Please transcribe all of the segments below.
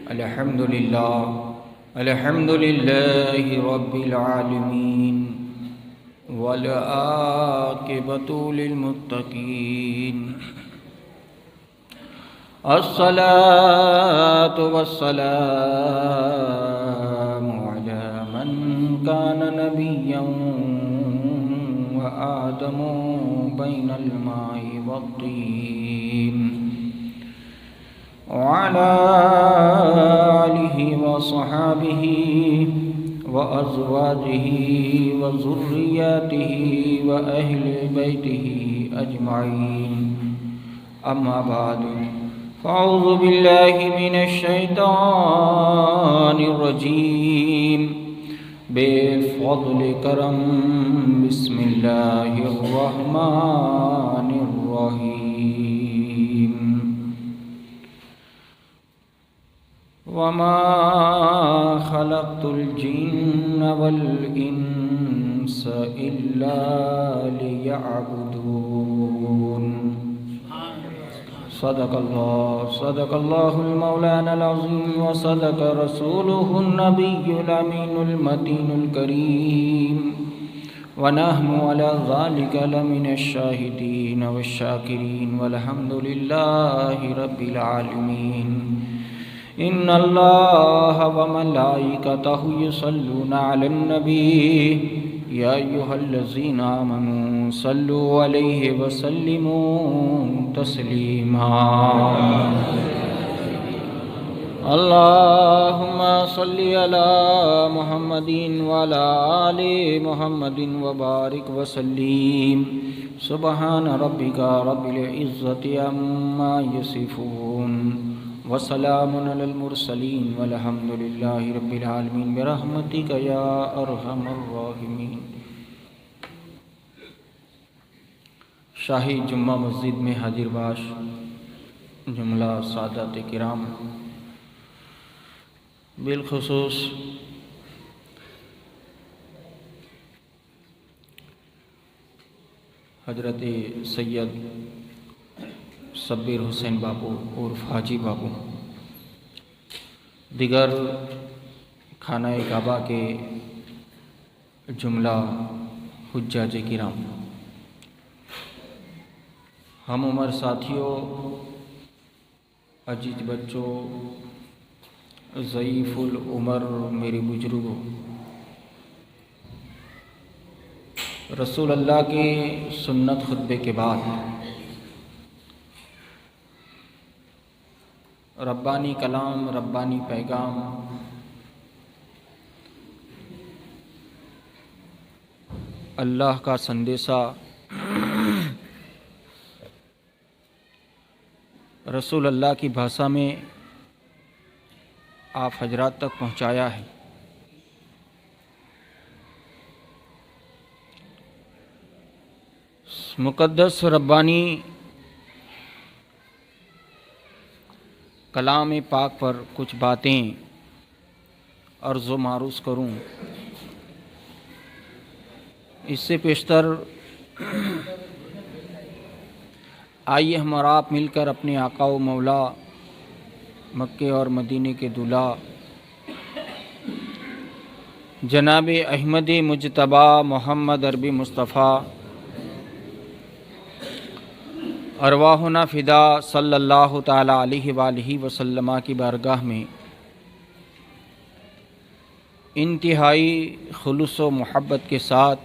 الحمد لله رب العالمين والعاقبة للمتقين الصلاة والسلام على من كان نبيا وآدم بين الماء والطين وعلى آله وصحابه وأزواجه وذرياته وأهل بيته أجمعين أما بعد فأعوذ بالله من الشيطان الرجيم بفضل کرم بسم اللہ الرحمن الرحیم وما خلقت الجن والانس الا ليعبدون صدق اللہ المولانا العظیم وصدق رسوله النبی الامین المتین الکریم ونحن على ذلك لمن الشاہدین والشاکرین والحمد للہ رب العالمین ان اللہ وملائکتہ یصلون علی النبی یا ایہا الذین آمنوا صلوا علیہ وسلموا تسلیما اللہم صلی علی محمد وعلی آل محمد وبارک وسلم سبحان ربک رب العزت عما یصفون وسلام علی المرسلین والحمد للہ رب العالمین برحمتک یا ارحم الراحمین۔ شاہی جمعہ مسجد میں حاضر باش جملہ سادات کرام، بالخصوص حضرت سید صبیر حسین بابو عرف حاجی بابو، دیگر خانہ کعبہ کے جملہ حجاج کرام، ہم عمر ساتھیوں، عزیز بچوں، ضعیف العمر میری بزرگوں، رسول اللہ کی سنت خطبے کے بعد ربانی کلام، ربانی پیغام اللہ کا سندیسہ رسول اللہ کی بھاشا میں آپ حضرات تک پہنچایا ہے۔ مقدس ربانی کلام پاک پر کچھ باتیں عرض و معروض کروں، اس سے پیشتر آئیے ہم اور آپ مل کر اپنے آقا و مولا مکے اور مدینے کے دلہا جناب احمد مجتبی محمد عربی مصطفیٰ ارواحنا فدا صلی اللہ تعالی علیہ وآلہ وسلم کی بارگاہ میں انتہائی خلوص و محبت کے ساتھ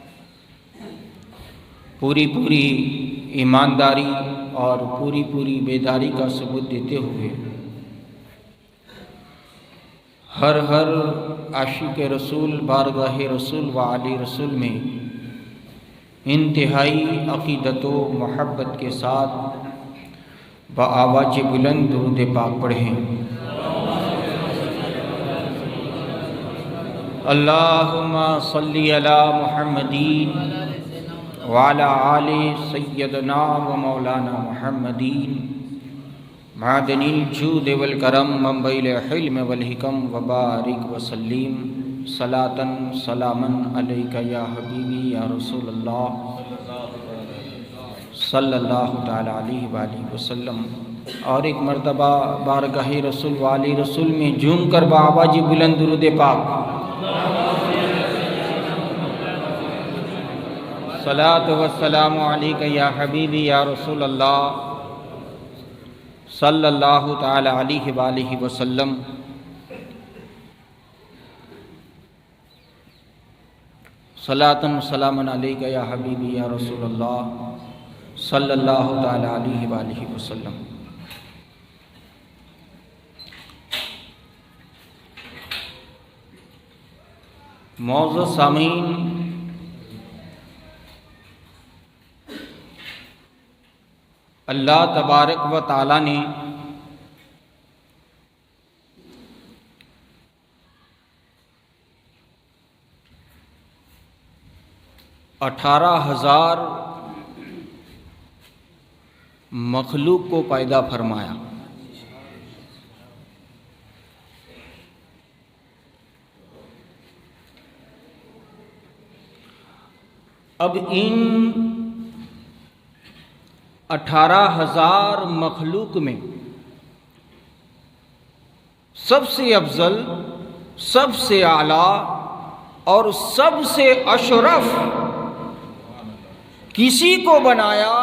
پوری ایمانداری اور پوری بیداری کا ثبوت دیتے ہوئے ہر عاشق رسول بارگاہ رسول و علی رسول میں انتہائی عقیدت و محبت کے ساتھ بآواز بلند درود پاک پڑھیں۔ اللہم صلی علی محمدین وعلی آل سیدنا و مولانا محمدین معدن الجود والکرم منبع الحلم والحکم وبارک وسلم صلاۃً سلاماً علیک یا حبیبی یا رسول اللہ صلی اللہ تعالی علیہ وآلہ وسلم۔ اور ایک مرتبہ بارگاہ رسول والی رسول میں جھوم کر بآواز بلند درود پاک صلاۃ و السلام علیک یا حبیبی یا رسول اللہ صلی اللہ تعالی علیہ وآلہ وسلم۔ صلاۃ و سلام علیک یا حبیبی یا رسول اللہ صلی اللہ تعالی علیہ وآلہ وسلم۔ معزز سامعین، اللہ تبارک و تعالی نے اٹھارہ ہزار مخلوق کو پیدا فرمایا۔ اب ان 18,000 مخلوق میں سب سے افضل، سب سے اعلیٰ اور سب سے اشرف کسی کو بنایا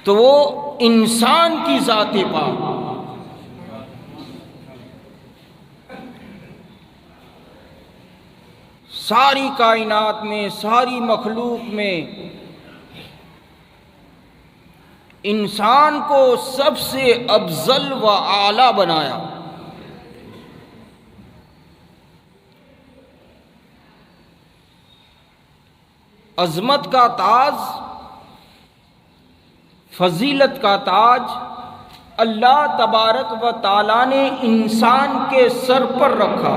تو وہ انسان کی ذات پاک۔ ساری کائنات میں، ساری مخلوق میں انسان کو سب سے افضل و اعلیٰ بنایا۔ عظمت کا تاج، فضیلت کا تاج اللہ تبارک و تعالی نے انسان کے سر پر رکھا۔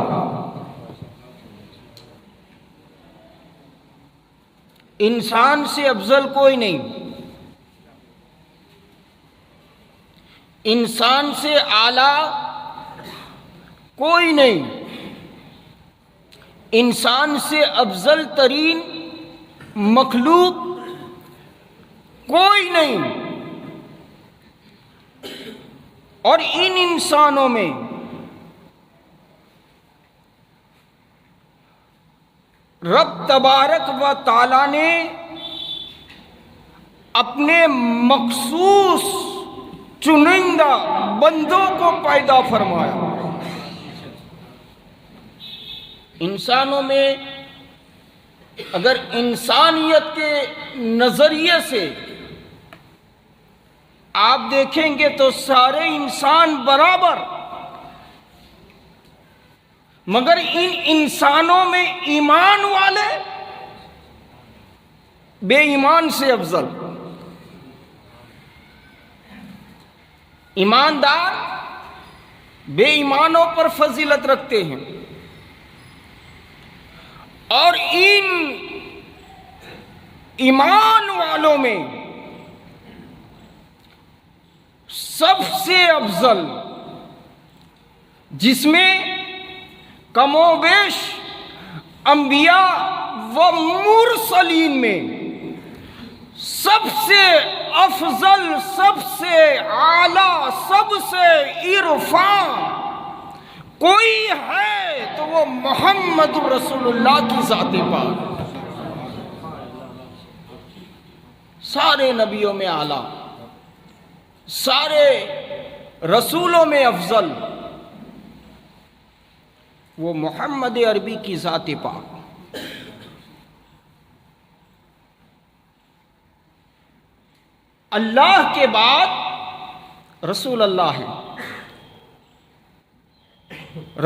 انسان سے افضل کوئی نہیں، انسان سے اعلیٰ کوئی نہیں، انسان سے افضل ترین مخلوق کوئی نہیں۔ اور ان انسانوں میں رب تبارک و تعالی نے اپنے مخصوص چنندہ بندوں کو پیدا فرمایا۔ انسانوں میں اگر انسانیت کے نظریے سے آپ دیکھیں گے تو سارے انسان برابر، مگر ان انسانوں میں ایمان والے بے ایمان سے افضل، ایماندار بے ایمانوں پر فضیلت رکھتے ہیں۔ اور ان ایمان والوں میں سب سے افضل، جس میں کم و بیش انبیاء و مرسلین میں سب سے افضل، سب سے اعلیٰ، سب سے عرفاں کوئی ہے تو وہ محمد رسول اللہ کی ذات پاک۔ سارے نبیوں میں اعلیٰ، سارے رسولوں میں افضل وہ محمد عربی کی ذات پاک۔ اللہ کے بعد رسول اللہ ہے،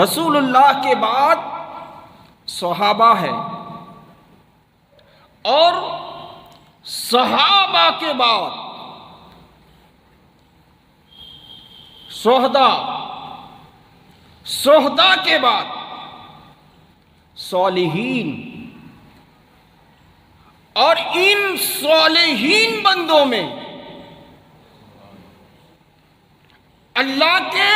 رسول اللہ کے بعد صحابہ ہے، اور صحابہ کے بعد شہداء کے بعد صالحین، اور ان صالحین بندوں میں اللہ کے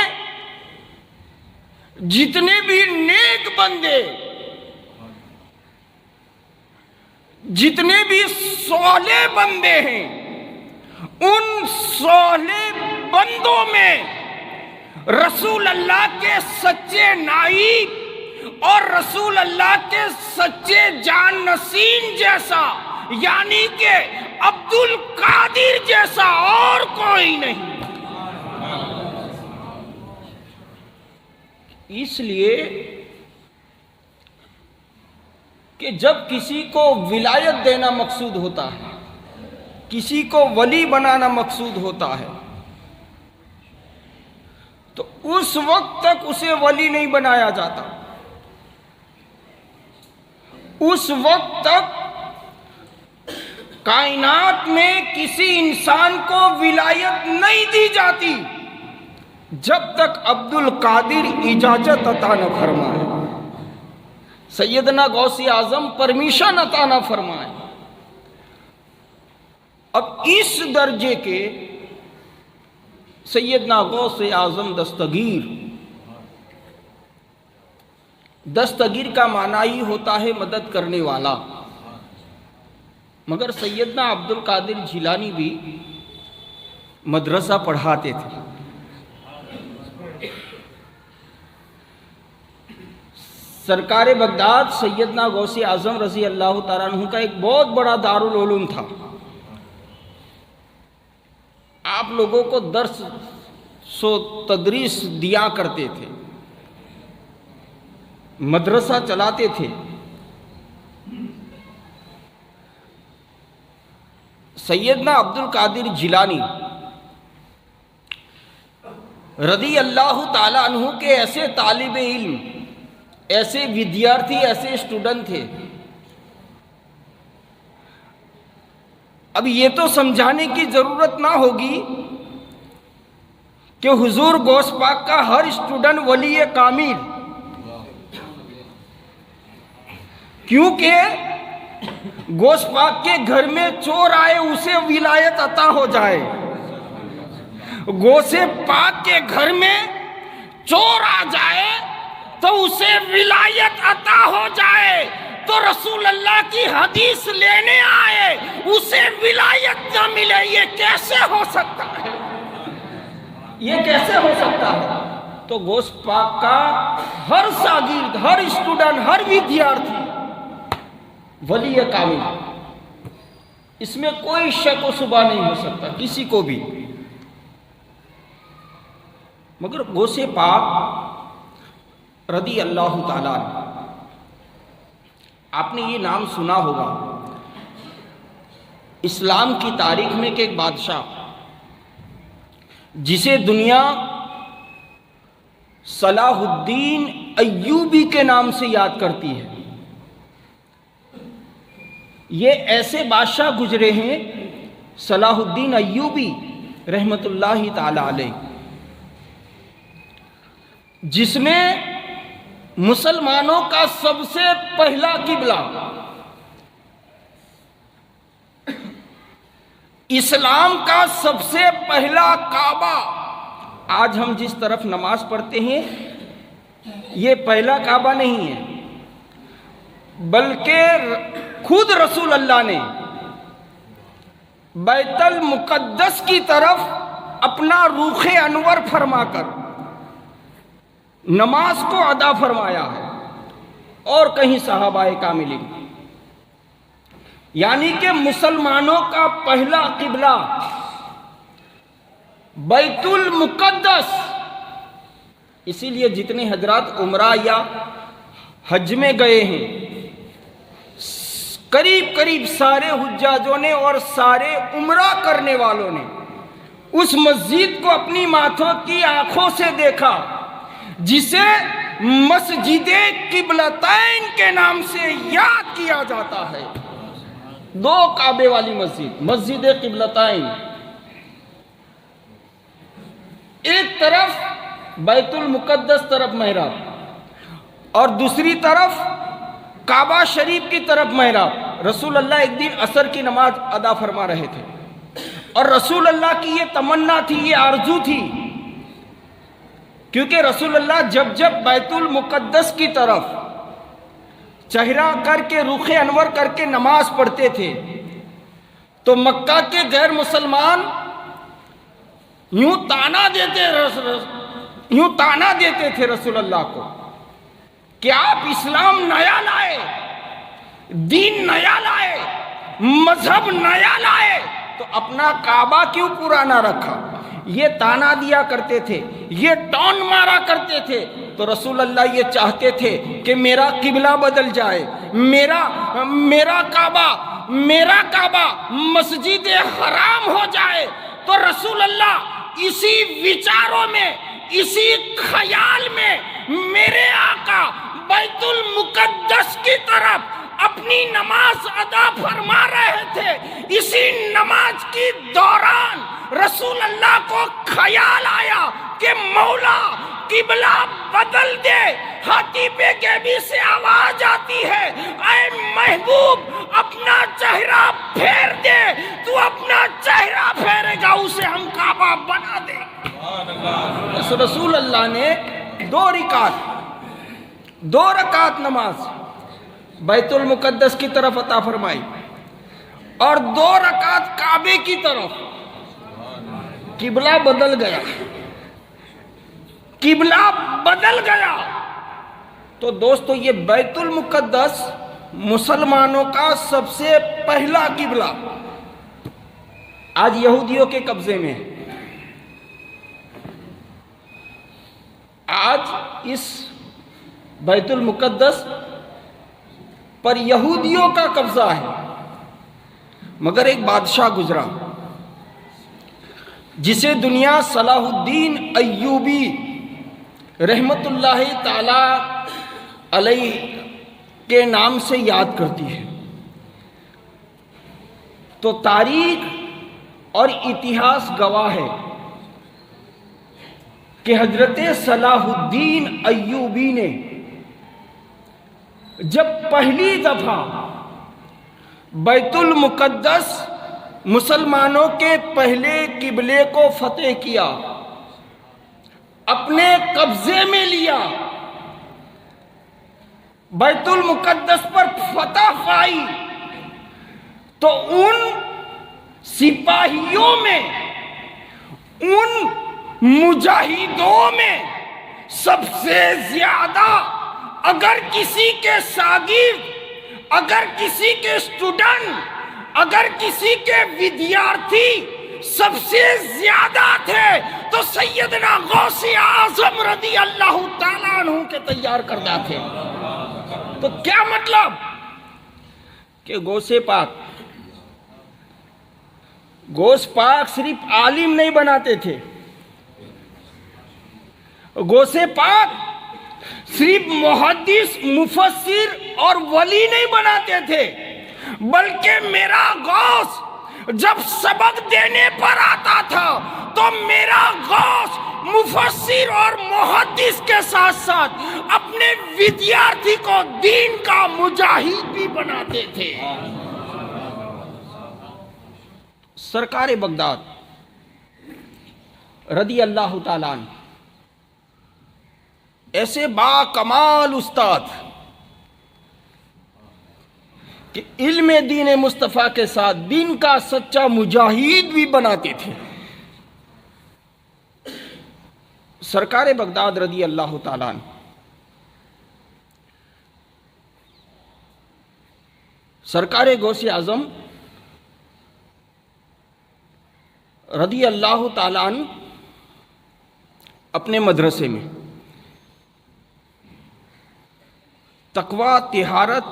جتنے بھی نیک بندے، جتنے بھی صالح بندے ہیں، ان صالح بندوں میں رسول اللہ کے سچے نائب اور رسول اللہ کے سچے جان نشین جیسا، یعنی کہ عبد القادر جیسا اور کوئی نہیں۔ اس لیے کہ جب کسی کو ولایت دینا مقصود ہوتا ہے، کسی کو ولی بنانا مقصود ہوتا ہے، تو اس وقت تک اسے ولی نہیں بنایا جاتا، اس وقت تک کائنات میں کسی انسان کو ولایت نہیں دی جاتی جب تک عبد القادر اجازت عطا نہ فرمائے، سیدنا غوث اعظم پرمیشن عطا نہ فرمائے۔ اب اس درجے کے سیدنا غوث اعظم دستگیر کا معنی ہی ہوتا ہے مدد کرنے والا، مگر سیدنا عبد القادر جیلانی بھی مدرسہ پڑھاتے تھے۔ سرکار بغداد سیدنا غوث اعظم رضی اللہ تعالیٰ عنہ کا ایک بہت بڑا دارالعلوم تھا، آپ لوگوں کو درس و تدریس دیا کرتے تھے، مدرسہ چلاتے تھے۔ سیدنا عبد القادر جیلانی رضی اللہ تعالیٰ عنہ کے ایسے طالب علم، ایسے ودیارتھی، ایسے اسٹوڈنٹ تھے۔ اب یہ تو سمجھانے کی ضرورت نہ ہوگی کہ حضور غوث پاک کا ہر اسٹوڈنٹ ولی کامل، کیونکہ غوث پاک کے گھر میں چور آئے اسے ولایت عطا ہو جائے، غوث پاک کے گھر میں چور آ جائے تو اسے ولایت عطا ہو جائے، تو رسول اللہ کی حدیث لینے آئے اسے ولایت نہ ملے، یہ کیسے ہو سکتا ہے؟ یہ کیسے ہو سکتا ہے؟ تو غوث پاک کا ہر شاگرد، ہر اسٹوڈنٹ، ہر ودیارتھی ولی کامل، اس میں کوئی شک و شبہ نہیں ہو سکتا کسی کو بھی۔ مگر غوث پاک رضی اللہ تعالیٰ عنہ، آپ نے یہ نام سنا ہوگا اسلام کی تاریخ میں کہ ایک بادشاہ جسے دنیا صلاح الدین ایوبی کے نام سے یاد کرتی ہے، یہ ایسے بادشاہ گزرے ہیں صلاح الدین ایوبی رحمت اللہ تعالی علیہ، جس نے مسلمانوں کا سب سے پہلا قبلہ، اسلام کا سب سے پہلا کعبہ، آج ہم جس طرف نماز پڑھتے ہیں یہ پہلا کعبہ نہیں ہے، بلکہ خود رسول اللہ نے بیت المقدس کی طرف اپنا رخ انور فرما کر نماز کو ادا فرمایا ہے، اور کہیں صحابہ کاملین، یعنی کہ مسلمانوں کا پہلا قبلہ بیت المقدس۔ اسی لیے جتنے حضرات عمرہ یا حج میں گئے ہیں، قریب سارے حجاجوں نے اور سارے عمرہ کرنے والوں نے اس مسجد کو اپنی ماتھوں کی آنکھوں سے دیکھا، جسے مسجد قبلتین کے نام سے یاد کیا جاتا ہے۔ دو کعبے والی مسجد، مسجد قبلتین، ایک طرف بیت المقدس طرف محراب اور دوسری طرف کعبہ شریف کی طرف محراب۔ رسول اللہ ایک دن عصر کی نماز ادا فرما رہے تھے، اور رسول اللہ کی یہ تمنا تھی، یہ آرزو تھی، کیونکہ رسول اللہ جب بیت المقدس کی طرف چہرہ کر کے رخ انور کر کے نماز پڑھتے تھے تو مکہ کے غیر مسلمان یوں تانا دیتے تھے رسول اللہ کو کہ آپ اسلام نیا لائے، دین نیا لائے، مذہب نیا لائے، تو اپنا کعبہ کیوں پرانا رکھا؟ یہ تانا دیا کرتے تھے، یہ ٹون مارا کرتے تھے۔ تو رسول اللہ یہ چاہتے تھے کہ میرا قبلہ بدل جائے، میرا کعبہ مسجد حرام ہو جائے۔ تو رسول اللہ اسی وچاروں میں، اسی خیال میں میرے آقا بیت المقدس کی طرف اپنی نماز ادا فرما رہے تھے۔ اسی نماز کی دوران رسول اللہ کو خیال آیا کہ مولا قبلہ بدل دے۔ خطیب گیبی سے آواز آتی ہے، اے محبوب اپنا چہرہ پھیر دے۔ تو اپنا چہرہ پھیرے گا اسے ہم کعبہ بنا دیں گے۔ رسول اللہ نے دو رکعت نماز بیت المقدس کی طرف عطا فرمائی اور 2 رکعت کعبے کی طرف۔ قبلہ بدل گیا۔ تو دوستو یہ بیت المقدس مسلمانوں کا سب سے پہلا قبلہ آج یہودیوں کے قبضے میں ہے۔ آج اس بیت المقدس پر یہودیوں کا قبضہ ہے۔ مگر ایک بادشاہ گزرا جسے دنیا صلاح الدین ایوبی رحمت اللہ تعالی علیہ کے نام سے یاد کرتی ہے۔ تو تاریخ اور اتہاس گواہ ہے کہ حضرت صلاح الدین ایوبی نے جب پہلی دفعہ بیت المقدس مسلمانوں کے پہلے قبلے کو فتح کیا، اپنے قبضے میں لیا، بیت المقدس پر فتح پائی، تو ان سپاہیوں میں، ان مجاہدوں میں سب سے زیادہ اگر کسی کے شاگرد، اگر کسی کے اسٹوڈنٹ، اگر کسی کے ودیارتھی سب سے زیادہ تھے تو سیدنا غوث اعظم رضی اللہ تعالیٰ عنہ کے تیار کردہ تھے۔ تو کیا مطلب کہ غوث پاک صرف عالم نہیں بناتے تھے، غوث پاک صرف محدث، مفسر اور ولی نہیں بناتے تھے، بلکہ میرا غوث جب سبق دینے پر آتا تھا تو میرا غوث مفسر اور محدث کے ساتھ ساتھ اپنے ودیارتھی کو دین کا مجاہد بھی بناتے تھے۔ سرکار بغداد رضی اللہ تعالیٰ عنہ ایسے با کمال استاد کہ علم دین مصطفیٰ کے ساتھ دین کا سچا مجاہد بھی بناتے تھے۔ سرکار بغداد رضی اللہ تعالیٰ عنہ سرکار غوث اعظم رضی اللہ تعالیٰ عنہ اپنے مدرسے میں تقویٰ، طہارت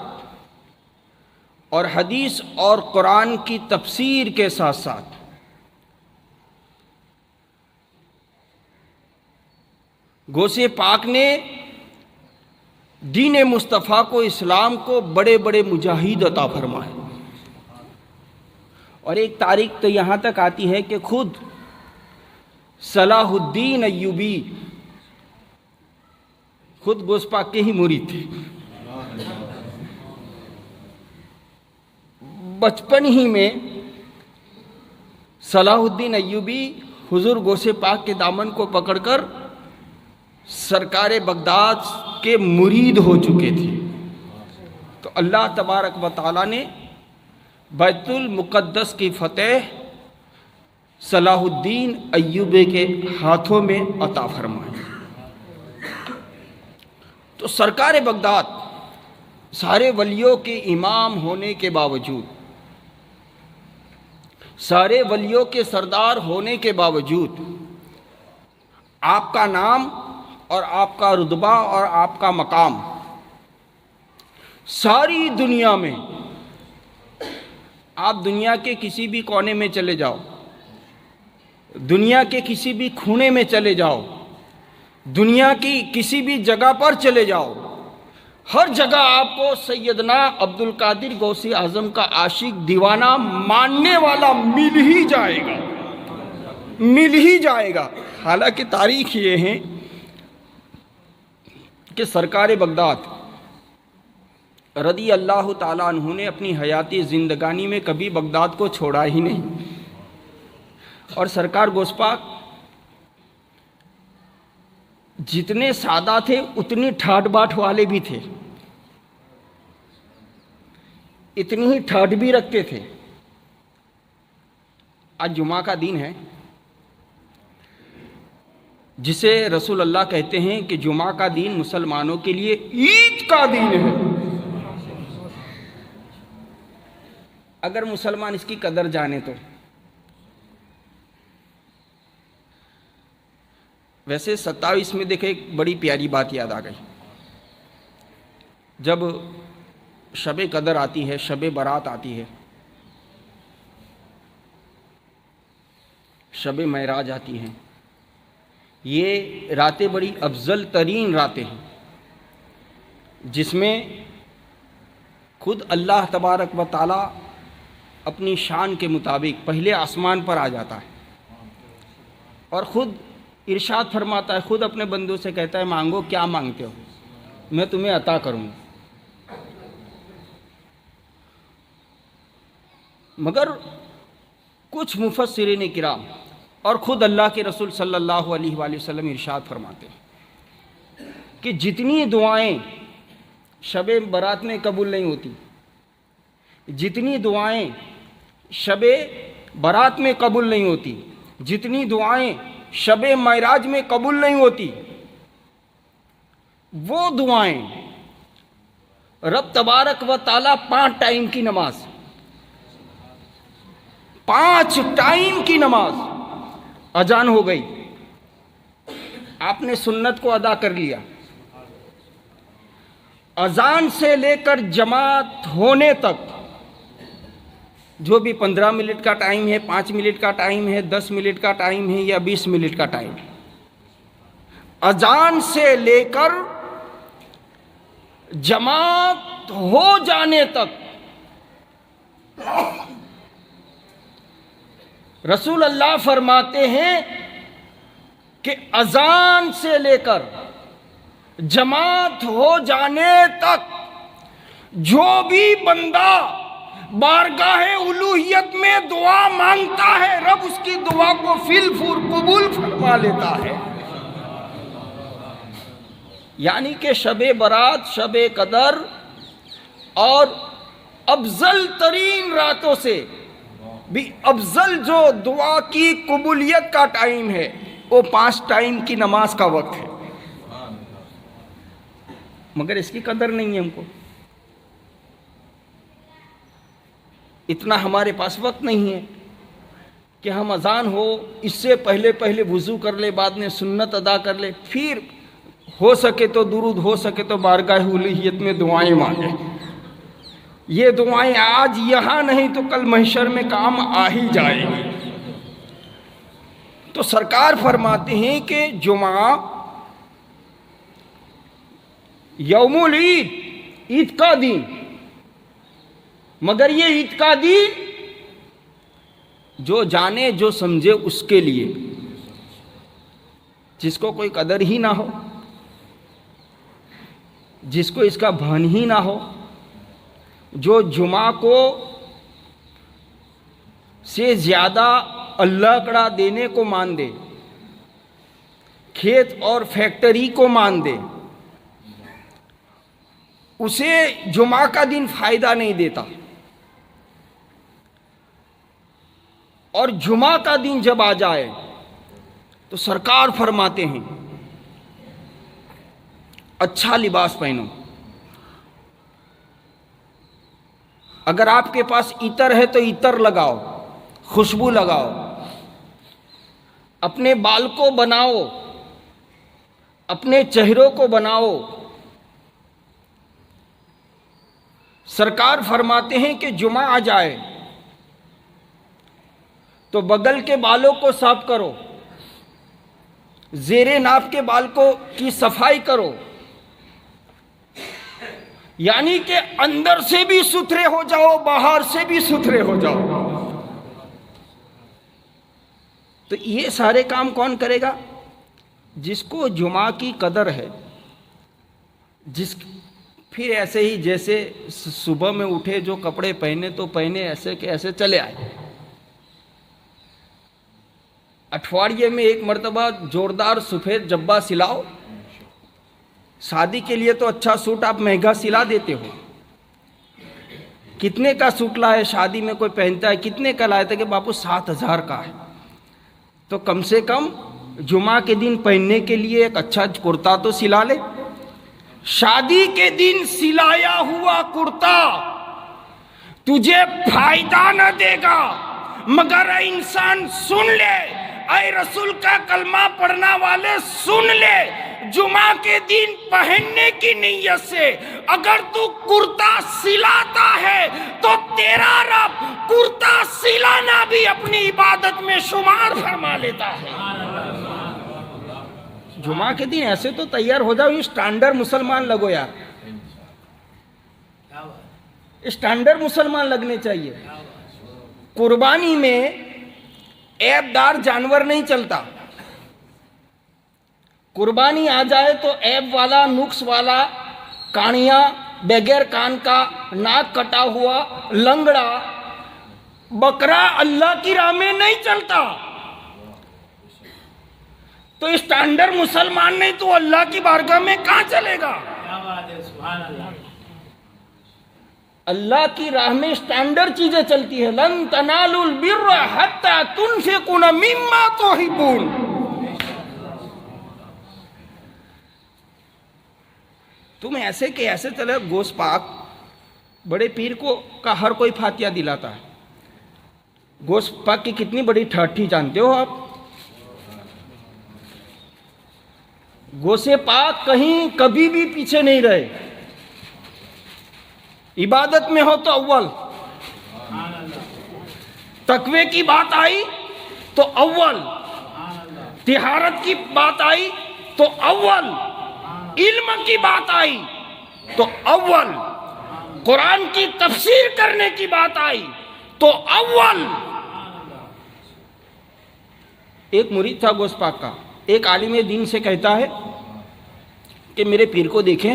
اور حدیث اور قرآن کی تفسیر کے ساتھ ساتھ غوث پاک نے دین مصطفیٰ کو، اسلام کو بڑے بڑے مجاہد عطا فرمائے۔ اور ایک تاریخ تو یہاں تک آتی ہے کہ خود صلاح الدین ایوبی خود غوث پاک کے ہی مرید تھے۔ بچپن ہی میں صلاح الدین ایوبی حضور غوث پاک کے دامن کو پکڑ کر سرکار بغداد کے مرید ہو چکے تھے۔ تو اللہ تبارک و تعالیٰ نے بیت المقدس کی فتح صلاح الدین ایوبی کے ہاتھوں میں عطا فرمائے۔ تو سرکار بغداد سارے ولیوں کے امام ہونے کے باوجود، سارے ولیوں کے سردار ہونے کے باوجود، آپ کا نام اور آپ کا رتبہ اور آپ کا مقام ساری دنیا میں، آپ دنیا کے کسی بھی کونے میں چلے جاؤ، دنیا کے کسی بھی کونے میں چلے جاؤ، دنیا کی کسی بھی جگہ پر چلے جاؤ، ہر جگہ آپ کو سیدنا عبد القادر غوثی اعظم کا عاشق دیوانہ ماننے والا مل ہی جائے گا، مل ہی جائے گا۔ حالانکہ تاریخ یہ ہے کہ سرکار بغداد رضی اللہ تعالیٰ عنہ نے اپنی حیاتی زندگانی میں کبھی بغداد کو چھوڑا ہی نہیں، اور سرکار غوث پاک جتنے سادہ تھے اتنی ٹھاٹ باٹ والے بھی تھے، اتنی ہی ٹھاٹ بھی رکھتے تھے۔ آج جمعہ کا دن ہے جسے رسول اللہ کہتے ہیں کہ جمعہ کا دن مسلمانوں کے لیے عید کا دن ہے۔ اگر مسلمان اس کی قدر جانے تو۔ ویسے 27 میں دیکھیں ایک بڑی پیاری بات یاد آ گئی، جب شب قدر آتی ہے، شب برات آتی ہے، شب معراج آتی ہیں، یہ راتیں بڑی افضل ترین راتیں ہیں، جس میں خود اللہ تبارک و تعالی اپنی شان کے مطابق پہلے آسمان پر آ جاتا ہے اور خود ارشاد فرماتا ہے، خود اپنے بندوں سے کہتا ہے مانگو کیا مانگتے ہو میں تمہیں عطا کروں گا۔ مگر کچھ مفسرین کرام اور خود اللہ کے رسول صلی اللہ علیہ وآلہ وسلم ارشاد فرماتے ہیں کہ جتنی دعائیں شب برات میں قبول نہیں ہوتی، جتنی دعائیں شب برات میں قبول نہیں ہوتی، جتنی دعائیں شب معراج میں قبول نہیں ہوتی، وہ دعائیں رب تبارک و تعالیٰ 5 ٹائم کی نماز، 5 ٹائم کی نماز، اذان ہو گئی، آپ نے سنت کو ادا کر لیا، اذان سے لے کر جماعت ہونے تک جو بھی 15 منٹ کا ٹائم ہے، 5 منٹ کا ٹائم ہے، 10 منٹ کا ٹائم ہے یا 20 منٹ کا ٹائم، اذان سے لے کر جماعت ہو جانے تک رسول اللہ فرماتے ہیں کہ اذان سے لے کر جماعت ہو جانے تک جو بھی بندہ بارگاہ الوہیت میں دعا مانگتا ہے، رب اس کی دعا کو فی الفور قبول فرما لیتا ہے۔ یعنی کہ شب برات، شب قدر اور افضل ترین راتوں سے بھی افضل جو دعا کی قبولیت کا ٹائم ہے وہ 5 ٹائم کی نماز کا وقت ہے، مگر اس کی قدر نہیں ہے ہم کو، اتنا ہمارے پاس وقت نہیں ہے کہ ہم اذان ہو اس سے پہلے وضو کر لے، بعد میں سنت ادا کر لے، پھر ہو سکے تو درود، ہو سکے تو بارگاہ الوہیت میں دعائیں مانگیں۔ یہ دعائیں آج یہاں نہیں تو کل محشر میں کام آ ہی جائیں گی۔ تو سرکار فرماتے ہیں کہ جمعہ یوم العید، عید کا دن، مگر یہ عید کا دن جو جانے جو سمجھے اس کے لیے، جس کو کوئی قدر ہی نہ ہو، جس کو اس کا بھان ہی نہ ہو، جو جمعہ کو سے زیادہ اللہ کڑا دینے کو مان دے، کھیت اور فیکٹری کو مان دے، اسے جمعہ کا دن فائدہ نہیں دیتا۔ اور جمعہ کا دن جب آ جائے تو سرکار فرماتے ہیں اچھا لباس پہنو. اگر آپ کے پاس عطر ہے تو عطر لگاؤ، خوشبو لگاؤ، اپنے بال کو بناؤ، اپنے چہروں کو بناؤ. سرکار فرماتے ہیں کہ جمعہ آ جائے تو بغل کے بالوں کو صاف کرو، زیر ناف کے بال کو کی صفائی کرو، یعنی کہ اندر سے بھی ستھرے ہو جاؤ، باہر سے بھی ستھرے ہو جاؤ. تو یہ سارے کام کون کرے گا؟ جس کو جمعہ کی قدر ہے. پھر ایسے ہی جیسے صبح میں اٹھے جو کپڑے پہنے تو پہنے، ایسے کہ ایسے چلے آئے. اٹھواڑیے میں ایک مرتبہ زوردار سفید جبہ سلاؤ. شادی کے لیے تو اچھا سوٹ آپ مہنگا سلا دیتے ہو. کتنے کا سوٹ لائے؟ شادی میں کوئی پہنتا ہے کتنے کا لائے تھے؟ کہ باپو 7,000 کا ہے. تو کم سے کم جمعہ کے دن پہننے کے لیے ایک اچھا کرتا تو سلا لے. شادی کے دن سلایا ہوا کرتا تجھے فائدہ نہ دے گا، مگر اے انسان سن لے، اے رسول کا کلمہ پڑھنا والے سن لے، جمعہ کے دن پہننے کی نیت سے اگر تو کرتا سلاتا ہے تو تیرا رب کرتا سلانا بھی اپنی عبادت میں شمار فرما لیتا ہے. جمعہ کے دن ایسے تو تیار ہو جاؤ، اسٹینڈرڈ مسلمان لگو یار، اسٹینڈرڈ مسلمان لگنے چاہیے. قربانی میں عیب دار جانور نہیں چلتا. قربانی آ جائے تو عیب والا، نقص والا، کانیاں بغیر کان کا، ناک کٹا ہوا، لنگڑا بکرا اللہ کی راہ میں نہیں چلتا. تو اسٹینڈرڈ مسلمان نہیں تو اللہ کی بارگاہ میں کہاں چلے گا؟ اللہ کی راہ میں اسٹینڈرڈ چیزیں چلتی ہیں. لن تنالوا البر حتی تنفقوا مما تحبون. تم ایسے کہ ایسے چلے. گوشت پاک بڑے پیر کو کا ہر کوئی فاتحہ دلاتا ہے. گوشت پاک کی کتنی بڑی ٹھاٹھی جانتے ہو آپ؟ گوشت پاک کہیں کبھی بھی پیچھے نہیں رہے. عبادت میں ہو تو اول، تقوی کی بات آئی تو اول، طہارت کی بات آئی تو اول، علم کی بات آئی تو اول، قرآن کی تفسیر کرنے کی بات آئی تو اول. ایک مرید تھا گوشت پاک کا، ایک عالم دین سے کہتا ہے کہ میرے پیر کو دیکھیں،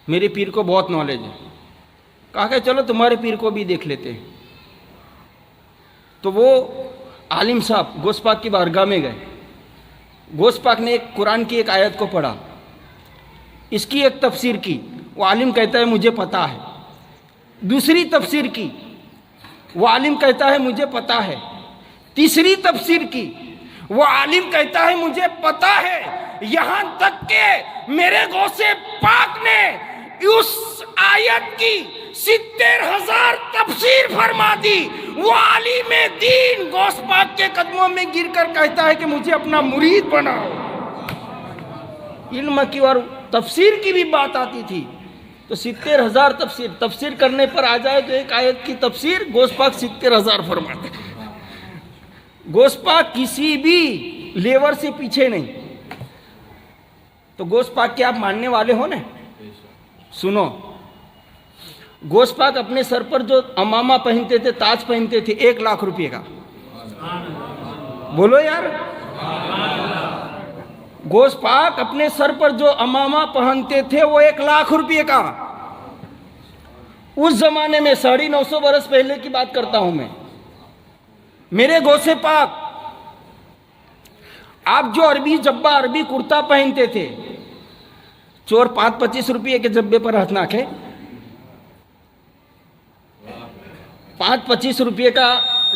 میرے پیر کو بہت نالج ہے. کہا کہ چلو تمہارے پیر کو بھی دیکھ لیتے ہیں. تو وہ عالم صاحب گوشت پاک کی بارگاہ میں گئے. گوشت پاک نے ایک قرآن کی ایک آیت کو پڑھا، اس کی ایک تفسیر کی. وہ عالم کہتا ہے مجھے پتہ ہے. دوسری تفسیر کی، وہ عالم کہتا ہے مجھے پتہ ہے. تیسری تفسیر کی، وہ عالم کہتا ہے مجھے پتہ ہے. یہاں تک کہ میرے غوث پاک نے اس آیت کی 70,000 تفسیر فرما دی. وہ عالم دین غوث پاک کے قدموں میں گر کر کہتا ہے کہ مجھے اپنا مرید بناؤ. علم کی اور تفسیر کی بھی بات آتی تھی تو 70,000 تفسیر کرنے پر آ جائے تو ایک آیت کی تفسیر غوث پاک 70,000 فرماتے. گوشت پاک کسی بھی لیور سے پیچھے نہیں. تو گوشت پاک کے آپ ماننے والے ہو نا؟ سنو، گوشت پاک اپنے سر پر جو امامہ پہنتے تھے، تاج پہنتے تھے، 1,00,000 روپے کا. بولو یار. گوشت پاک اپنے سر پر جو امامہ پہنتے تھے وہ 1,00,000 روپے کا. اس زمانے میں 950 برس پہلے کی بات کرتا ہوں میں. میرے غوث پاک آپ جو عربی جبہ، عربی کرتا پہنتے تھے، چور 5-25 روپے کے جبے پر ہاتھ نہ رکھے. 5-25 روپے کا